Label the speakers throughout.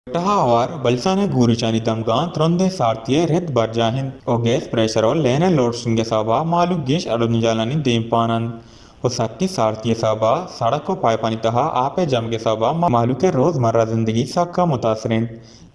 Speaker 1: Tahawar balsane guricani damgan tronde sartiye red barjahin o gas pressure o lene load singe saba malu gesh adunjalani deempanan o sakki sartiye saba सड़क को पाइपानी तहा आपे जम के सबा मालू के रोजमर्रा जिंदगी सक्का मुतासरिन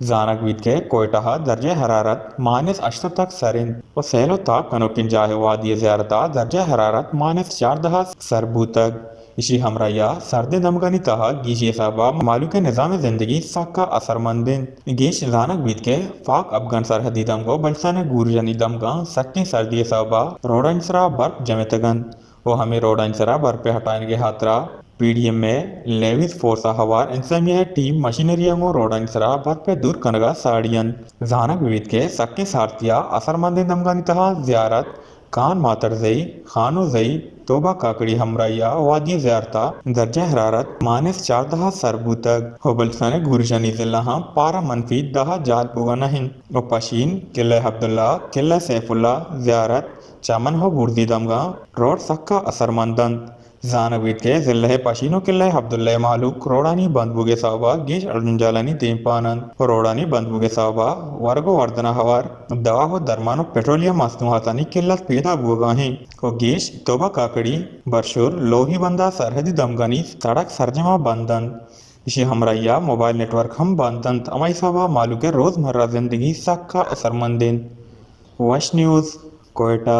Speaker 1: जानक बीत के कोयटा दर्जे हरारत -8 तक सरिन और सैलो ताक कनोकिन जाहे वादी ज़ियारता दर्जे हरारत -14 सरबू तक इसी हमराया सर्द दमगनी तहा गीशी साहबा मालू के निज़ाम ज़िंदगी सक्का असरमंदिन गीश जानक बीत के फाक अफगान सरहदी दमगो बलसाने गूरजनी दमगा सक्की सर्दी साहबा रोडंसरा बर्फ जमेतगन वो हमें रोडंसरा बर्फ पे हटाने के हाथरा पीडीएम में लेविस फोर्सा हवार इंसमिया टीम मशीनरियों रोडंसरा बर्फ पे दूर कनगा साड़ियन जानक बीत के सक्की सारतिया असरमंदिन दमगनी तहा ज़ियारत कान मातर जई खानो जई तोबा काकड़ी हमराया वादी ज़ियारता दर्जा हरारत -14 सरबू तक हो बलसाने गुरजनी जिला पारा मनफी दहा जाल पुगा नहीं ओ पशीन किले अब्दुल्ला किले सैफुल्ला ज़ियारत चमन हो बुर्दी दमगा रोड सक्का असरमंदन जानवीत के जिले पशीनो किले अब्दुल्ला मालूक रोडानी बंदबुगे साहबा गेश अर्जुनजालानी देंपानन रोडानी बंदबुगे साहबा वर्गो वर्धना हवार दवा हो दरमानो पेट्रोलियम मसनूआतानी किल्लत पैदा बुगाहीं को गेश तोबा काकड़ी बरशुर लोही बंदा सरहदी दमगनी सड़क सरजमा बंदन इसी हमराया मोबाइल नेटवर्क हम बंदन अमाई साहबा मालू के रोजमर्रा जिंदगी सक्का असरमंदिन वश न्यूज़ कोयटा।